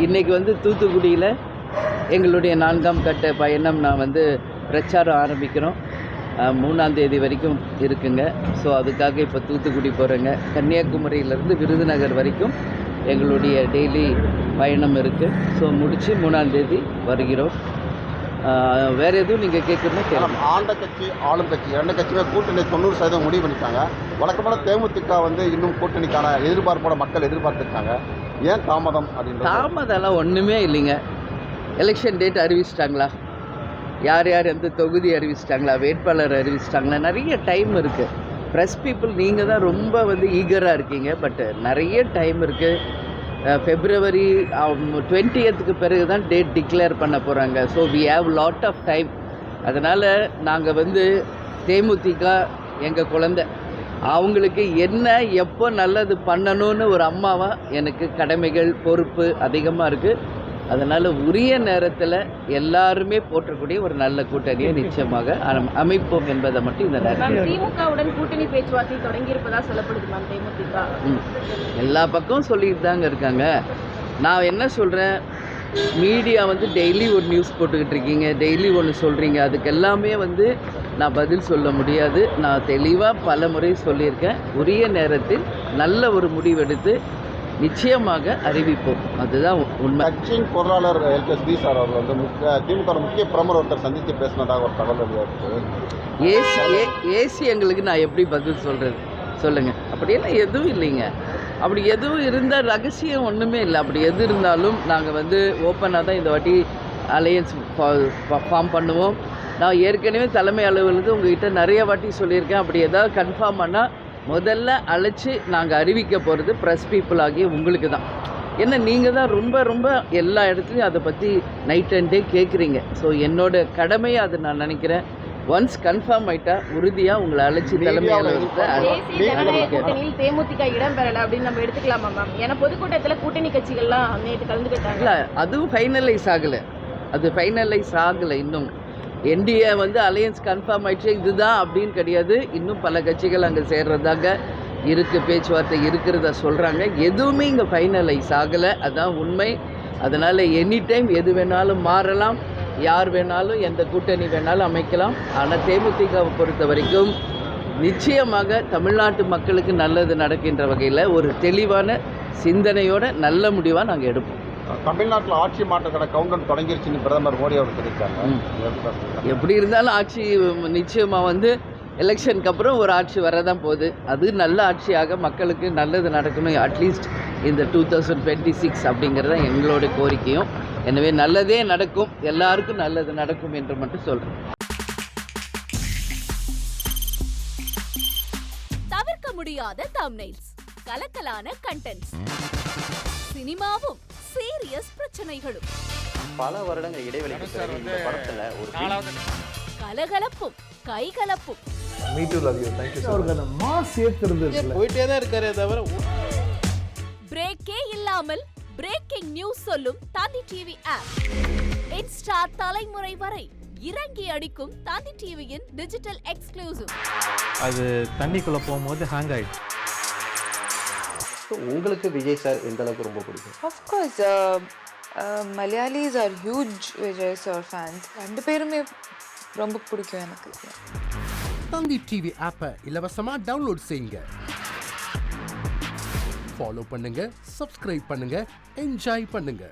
இன்றைக்கி வந்து தூத்துக்குடியில் எங்களுடைய 4ஆம் கட்ட பயணம் பிரச்சாரம் ஆரம்பிக்கிறோம். 3ஆம் தேதி வரைக்கும் இருக்குங்க. ஸோ அதுக்காக இப்போ தூத்துக்குடி போகிறேங்க. கன்னியாகுமரியிலேருந்து விருதுநகர் வரைக்கும் எங்களுடைய டெய்லி பயணம் இருக்குது. ஸோ முடித்து 3ஆம் தேதி வருகிறோம். வேறு எதுவும் நீங்கள் கேட்கணும்னா கேட்கலாம். ஆண்ட கட்சி ஆளும் கட்சி 2 கட்சியுமே கூட்டணி 90% முடிவு பண்ணிட்டாங்க. வழக்கமான தேமுதிக இன்னும் கூட்டணிக்கான எதிர்பார்ப்போட மக்கள் எதிர்பார்த்துருக்காங்க. ஏன் தாமதம் அப்படின்ற? தாமதம்லாம் ஒன்றுமே இல்லைங்க. எலெக்ஷன் டேட் அறிவிச்சிட்டாங்களா, யார் யார் எந்த தொகுதி அறிவிச்சிட்டாங்களா, வேட்பாளர் அறிவிச்சிட்டாங்களா, நிறைய டைம் இருக்குது. ப்ரெஸ் பீப்புள் நீங்கள் தான் ரொம்ப ஈகராக இருக்கீங்க. பட் நிறைய டைம் இருக்குது. February 20th பிறகு தான் டேட் டிக்ளேர் பண்ண போகிறாங்க. So we have lot of time. அதனால் நாங்கள் தேமுதிக எங்கள் குழந்தை, அவங்களுக்கு என்ன எப்போ நல்லது பண்ணணும்னு ஒரு அம்மாவாக எனக்கு கடமைகள் பொறுப்பு அதிகமாக இருக்குது. அதனால் உரிய நேரத்தில் எல்லாருமே போற்றக்கூடிய ஒரு நல்ல கூட்டணியை நிச்சயமாக அமைப்போம் என்பதை மட்டும் இந்த நேரத்தில். திமுகவுடன் கூட்டணி பேச்சுவார்த்தை தொடங்கியிருப்பதா சொல்லப்படுது மேம். தேமுதிக எல்லா பக்கமும் சொல்லிட்டு தாங்க இருக்காங்க. நான் என்ன சொல்கிறேன், மீடியா டெய்லி ஒரு நியூஸ் போட்டுக்கிட்டு இருக்கீங்க, டெய்லி ஒன்று சொல்கிறீங்க. அதுக்கு எல்லாமே நான் பதில் சொல்ல முடியாது. நான் தெளிவாக பல முறை சொல்லியிருக்கேன். உரிய நேரத்தில் நல்ல ஒரு முடிவெடுத்து நிச்சயமாக அறிவிப்போம். அதுதான் உண்மை. கட்சியின் பொருளாளர் எல்கேஎஸ்பி சார் அவர் திமுக முக்கிய பிரமுகர் ஒருத்தர் சந்தித்து பேசினதாக ஒரு தகவல் வெளியாகிருக்கு. ஏசி எங்களுக்கு நான் எப்படி பதில் சொல்கிறது சொல்லுங்கள்? அப்படியெல்லாம் எதுவும் இல்லைங்க. அப்படி எதுவும் இருந்தால் ரகசியம் ஒன்றுமே இல்லை. அப்படி எது இருந்தாலும் நாங்கள் ஓப்பனாக தான் இந்த வாட்டி அலையன்ஸ் ஃபார்ம் பண்ணுவோம். நான் ஏற்கனவே தலைமை அலுவலகத்துக்கு உங்கள்கிட்ட நிறைய வாட்டி சொல்லியிருக்கேன். அப்படி ஏதாவது கன்ஃபார்ம் பண்ணால் முதல்ல அழைச்சி நாங்கள் அறிவிக்க போகிறது ப்ரெஸ் பீப்புள் ஆகிய உங்களுக்கு தான். ஏன்னா நீங்கள் தான் ரொம்ப எல்லா இடத்துலையும் அதை பற்றி நைட் அண்ட் டே கேட்குறீங்க. ஸோ என்னோட கடமையை அதை நான் நினைக்கிறேன். ஒன்ஸ் கன்ஃபார்ம் ஆகிட்டா உறுதியாக உங்களை அழைச்சி தலைமை கூட்டணியில் தேமுதிக இடம் பெறலை அப்படின்னு நம்ம எடுத்துக்கலாமா மேம்? ஏன்னா பொதுக்கூட்டத்தில் கூட்டணி கட்சிகள்லாம் நேற்று கலந்துக்கிட்டாங்க. இல்லை, அதுவும் ஃபைனலைஸ் ஆகலை. இன்னும் என்டிஏ அலையன்ஸ் கன்ஃபார்ம் ஆயிடுச்சு இதுதான் அப்படின்னு கிடையாது. இன்னும் பல கட்சிகள் அங்கே சேர்றதாக இருக்குது, பேச்சுவார்த்தை இருக்கிறதா சொல்கிறாங்க. எதுவுமே இங்கே ஃபைனலைஸ் ஆகலை, அதுதான் உண்மை. அதனால் எனி டைம் எது வேணாலும் மாறலாம், யார் வேணாலும் எந்த கூட்டணி வேணாலும் அமைக்கலாம். ஆனால் தேமுதிகவை பொறுத்த வரைக்கும் நிச்சயமாக தமிழ்நாட்டு மக்களுக்கு நல்லது நடக்கின்ற வகையில் ஒரு தெளிவான சிந்தனையோட நல்ல முடிவாக நாங்கள் எடுப்போம். தமிழ்நாட்டில் ஆட்சி மாற்றத்தோட கவுண்டர் தொடங்கிருச்சுன்னு பிரதமர் மோடி அவர் சொல்லியிருக்காங்க. எப்படி இருந்தாலும் ஆட்சி நிச்சயமாக எலெக்ஷனுக்கு அப்புறம் ஒரு ஆட்சி வரதான் போகுது. அது நல்ல ஆட்சியாக மக்களுக்கு நல்லது நடக்கணும். அட்லீஸ்ட் இந்த 2026 அப்படிங்கிறது தான் எங்களோட கோரிக்கையும். எனவே நல்லதே நடக்கும், எல்லாருக்கும் நல்லது நடக்கும் என்று மட்டும் சொல்கிறேன். தவிர்க்க முடியாத தம்ப்நெயில்ஸ், கலக்கலான கண்டென்ட்ஸ், சினிமாவும் சீரியஸ் பிரச்சனைகளும், பல வருடங்கள் இடைவெளிக்கு பிறகு இந்த படத்துல ஒரு கலகலப்பும் கைகலப்பும், போயிட்டே தான் இருக்காரே தவிர பிரேக்கே இல்லாமல் பிரேக்கிங் நியூஸ் சொல்லும் தந்தி டிவி ஆப். இன்ஸ்டா தலைமுறை வரை இறங்கி அடிக்கும் தந்தி டிவியின் டிஜிட்டல் எக்ஸ்க்ளூசிவ். அது தண்ணிக்குள்ள போகும்போது ஹேங் ஆயிடுச்சு. உங்களுக்கு விஜய் சார் எந்த அளவுக்கு ரொம்ப பிடிக்கும்? Of course, Malayalis are huge Vijay sir fans. 2 பேருமே ரொம்ப பிடிக்கும் எனக்கு. தந்தி டிவி ஆப்பை இலவசமா டவுன்லோட் செய்யுங்க. ஃபாலோ பண்ணுங்க, சப்ஸ்கிரைப் பண்ணுங்க, என்ஜாய் பண்ணுங்க.